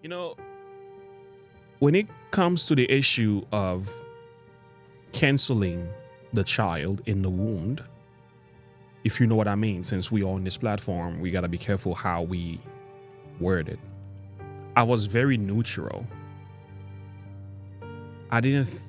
You know, when it comes to the issue of canceling the child in the womb, if you know what I mean, since we are on this platform, we got to be careful how we word it. I was very neutral. I didn't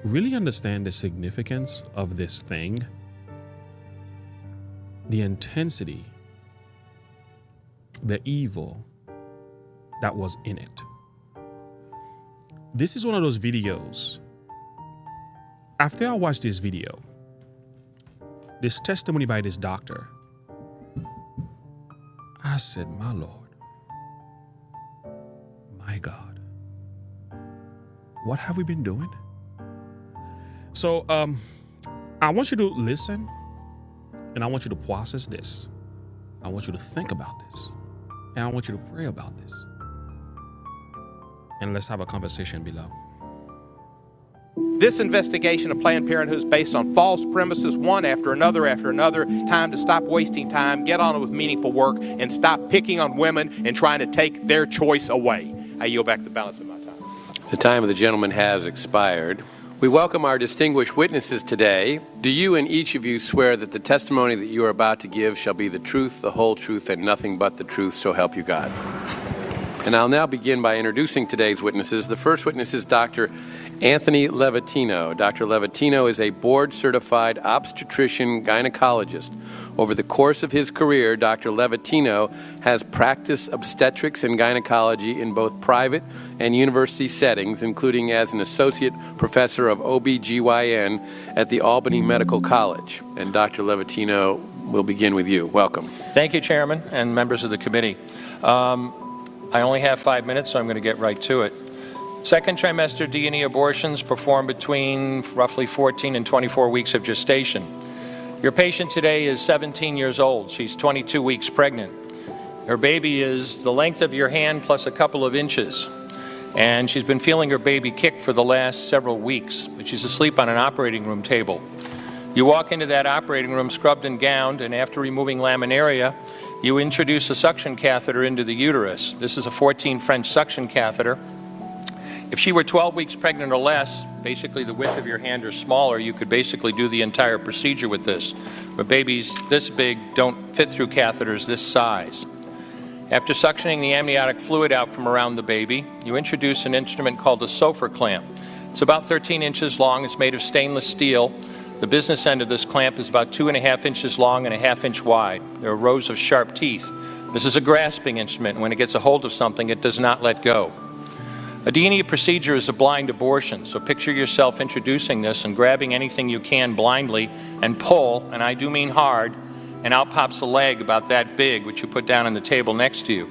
really understand the significance of this thing, the intensity, the evil that was in it. This is one of those videos. After I watched this video, this testimony by this doctor, I said, my Lord, my God, what have we been doing? So I want you to listen, and I want you to process this. I want you to think about this, and I want you to pray about this. And let's have a conversation below. This investigation of Planned Parenthood is based on false premises, one after another after another. It's time to stop wasting time, get on with meaningful work, and stop picking on women and trying to take their choice away. I yield back the balance of my time. The time of the gentleman has expired. We welcome our distinguished witnesses today. Do you and each of you swear that the testimony that you are about to give shall be the truth, the whole truth, and nothing but the truth, so help you God? And I'll now begin by introducing today's witnesses. The first witness is Dr. Anthony Levatino. Dr. Levatino is a board-certified obstetrician gynecologist. Over the course of his career, Dr. Levatino has practiced obstetrics and gynecology in both private and university settings, including as an associate professor of OBGYN at the Albany Medical College. And Dr. Levatino, we'll begin with you. Welcome. Thank you, Chairman and members of the committee. I only have 5 minutes, so I'm going to get right to it. Second trimester D&E abortions performed between roughly 14 and 24 weeks of gestation. Your patient today is 17 years old. She's 22 weeks pregnant. Her baby is the length of your hand plus a couple of inches. And she's been feeling her baby kick for the last several weeks, but she's asleep on an operating room table. You walk into that operating room scrubbed and gowned, and after removing laminaria, you introduce a suction catheter into the uterus. This is a 14 French suction catheter. If she were 12 weeks pregnant or less, basically the width of your hand or smaller, you could basically do the entire procedure with this. But babies this big don't fit through catheters this size. After suctioning the amniotic fluid out from around the baby, you introduce an instrument called a Sofer clamp. It's about 13 inches long. It's made of stainless steel. The business end of this clamp is about 2.5 inches long and a half-inch wide. There are rows of sharp teeth. This is a grasping instrument. When it gets a hold of something, it does not let go. A D&E procedure is a blind abortion, so picture yourself introducing this and grabbing anything you can blindly and pull, and I do mean hard, and out pops a leg about that big, which you put down on the table next to you.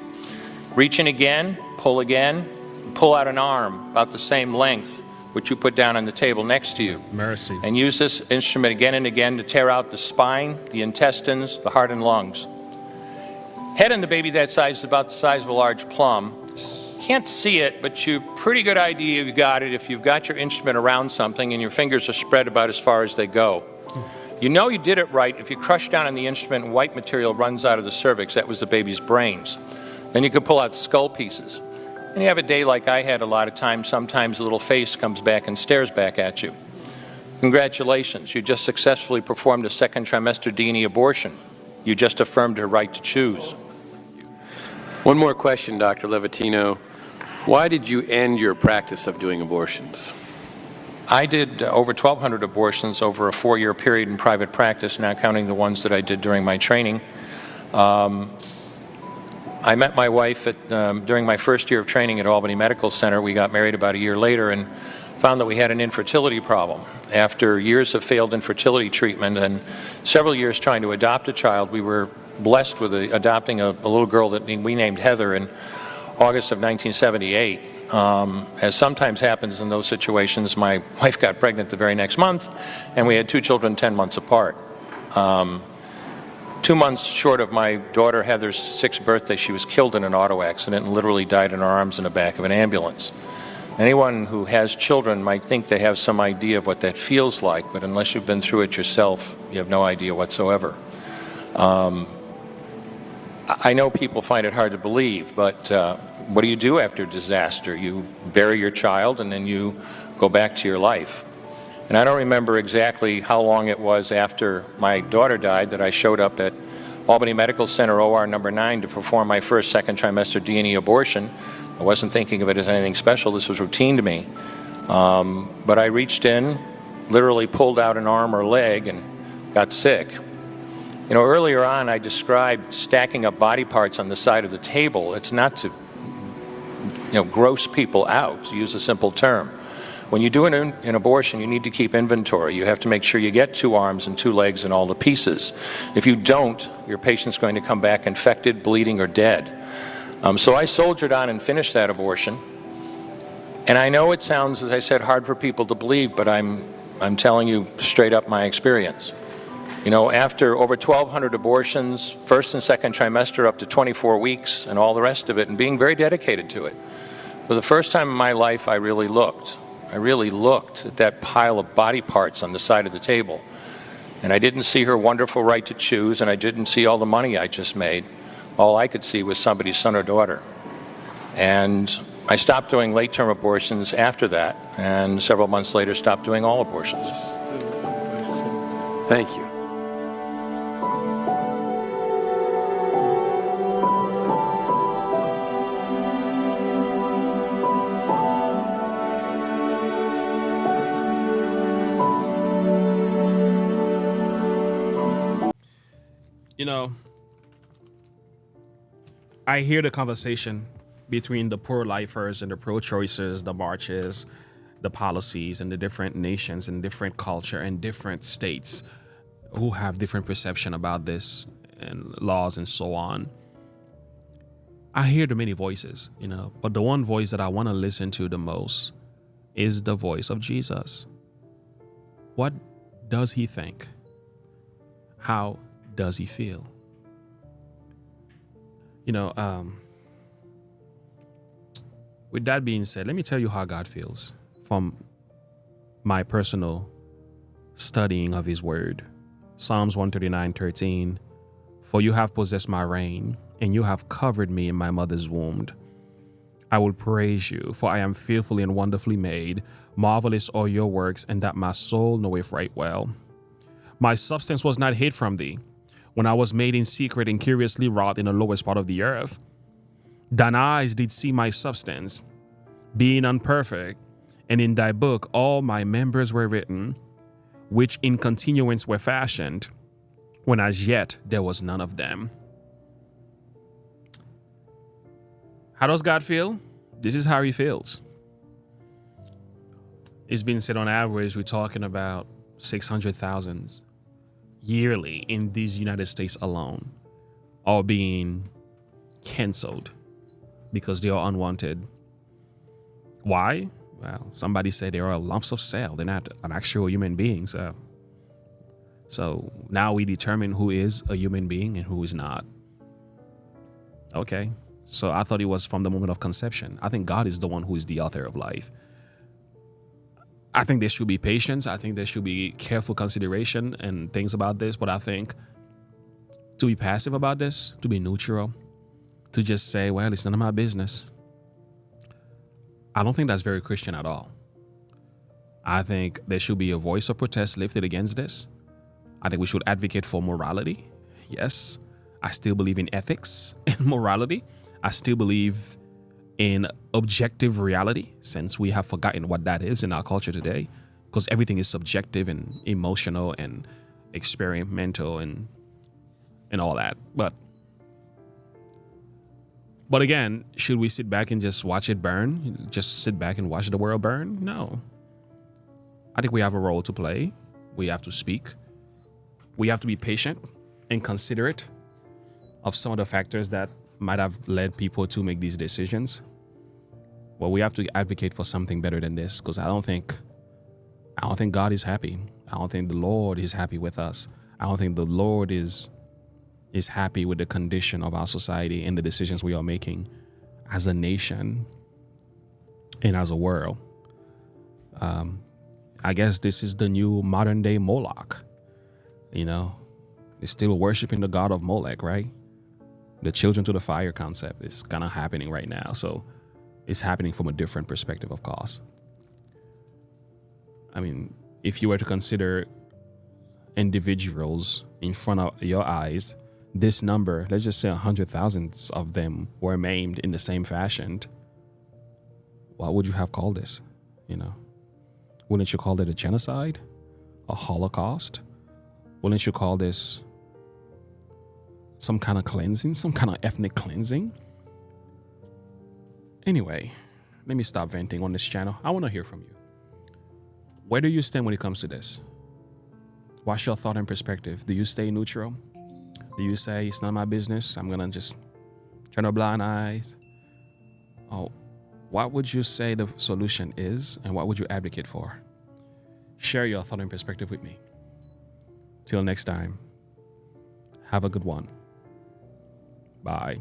Reach in again, pull out an arm about the same length, which you put down on the table next to you. Mercy. And use this instrument again and again to tear out the spine, the intestines, the heart and lungs. Head on the baby that size is about the size of a large plum. Can't see it, but you pretty good idea you've got it if you've got your instrument around something and your fingers are spread about as far as they go. You know you did it right if you crush down on the instrument and white material runs out of the cervix. That was the baby's brains. Then you could pull out skull pieces. And you have a day like I had a lot of times, sometimes a little face comes back and stares back at you. Congratulations, you just successfully performed a second trimester D&E abortion. You just affirmed her right to choose. One more question, Dr. Levatino. Why did you end your practice of doing abortions? I did over 1,200 abortions over a 4-year period in private practice, not counting the ones that I did during my training. I met my wife during my first year of training at Albany Medical Center. We got married about a year later and found that we had an infertility problem. After years of failed infertility treatment and several years trying to adopt a child, we were blessed with adopting a little girl that we named Heather in August of 1978. As sometimes happens in those situations, my wife got pregnant the very next month, and we had 2 children 10 months apart. 2 months short of my daughter Heather's 6th birthday, she was killed in an auto accident and literally died in her arms in the back of an ambulance. Anyone who has children might think they have some idea of what that feels like, but unless you've been through it yourself, you have no idea whatsoever. I know people find it hard to believe, but what do you do after disaster? You bury your child and then you go back to your life. And I don't remember exactly how long it was after my daughter died that I showed up at Albany Medical Center OR number 9 to perform my first second trimester D&E abortion. I wasn't thinking of it as anything special. This was routine to me. But I reached in, literally pulled out an arm or leg and got sick. You know, earlier on I described stacking up body parts on the side of the table. It's not to, gross people out, to use a simple term. When you do an abortion, you need to keep inventory. You have to make sure you get 2 arms and 2 legs and all the pieces. If you don't, your patient's going to come back infected, bleeding, or dead. So I soldiered on and finished that abortion. And I know it sounds, as I said, hard for people to believe, but I'm telling you straight up my experience. You know, after over 1,200 abortions, first and second trimester up to 24 weeks and all the rest of it, and being very dedicated to it, for the first time in my life, I really looked at that pile of body parts on the side of the table. And I didn't see her wonderful right to choose, and I didn't see all the money I just made. All I could see was somebody's son or daughter. And I stopped doing late-term abortions after that, and several months later stopped doing all abortions. Thank you. You know, I hear the conversation between the pro-lifers and the pro-choicers, the marches, the policies, and the different nations and different culture and different states who have different perception about this and laws and so on. I hear the many voices, but the one voice that I want to listen to the most is the voice of Jesus. What does he think? How does he feel? With that being said, let me tell you how God feels from my personal studying of his word. Psalms 139:13, for you have possessed my reign, and you have covered me in my mother's womb. I will praise you, for I am fearfully and wonderfully made. Marvelous are your works, and that my soul knoweth right well. My substance was not hid from thee, when I was made in secret and curiously wrought in the lowest part of the earth. Thine eyes did see my substance, being unperfect, and in thy book all my members were written, which in continuance were fashioned, when as yet there was none of them. How does God feel? This is how he feels. It's been said on average, we're talking about 600,000 yearly in these United States alone, all being canceled because they are unwanted. Why? Well, somebody said they are lumps of cell. They're not an actual human being. So now we determine who is a human being and who is not. Okay. So I thought it was from the moment of conception. I think God is the one who is the author of life. I think there should be patience. I think there should be careful consideration and things about this. But I think to be passive about this, to be neutral, to just say, well, it's none of my business, I don't think that's very Christian at all. I think there should be a voice of protest lifted against this. I think we should advocate for morality. Yes, I still believe in ethics and morality. I still believe in objective reality, since we have forgotten what that is in our culture today, because everything is subjective and emotional and experimental and all that. But again, should we sit back and just watch it burn? Just sit back and watch the world burn? No. I think we have a role to play. We have to speak. We have to be patient and considerate of some of the factors that might have led people to make these decisions. Well, we have to advocate for something better than this, because I don't think God is happy. I don't think the Lord is happy with us. I don't think the Lord is happy with the condition of our society and the decisions we are making as a nation and as a world. I guess this is the new modern day Moloch. It's still worshiping the god of Molech, right? The children to the fire concept is kind of happening right now. So it's happening from a different perspective, of course. I mean, if you were to consider individuals in front of your eyes, this number, let's just say 100,000 of them were maimed in the same fashion, what would you have called this? You know, wouldn't you call it a genocide, a Holocaust? Wouldn't you call this some kind of cleansing, some kind of ethnic cleansing? Anyway, let me stop venting on this channel. I want to hear from you. Where do you stand when it comes to this? What's your thought and perspective? Do you stay neutral? Do you say it's none of my business? I'm gonna just turn a blind eye? Oh, what would you say the solution is, and what would you advocate for? Share your thought and perspective with me. Till next time, have a good one. Bye.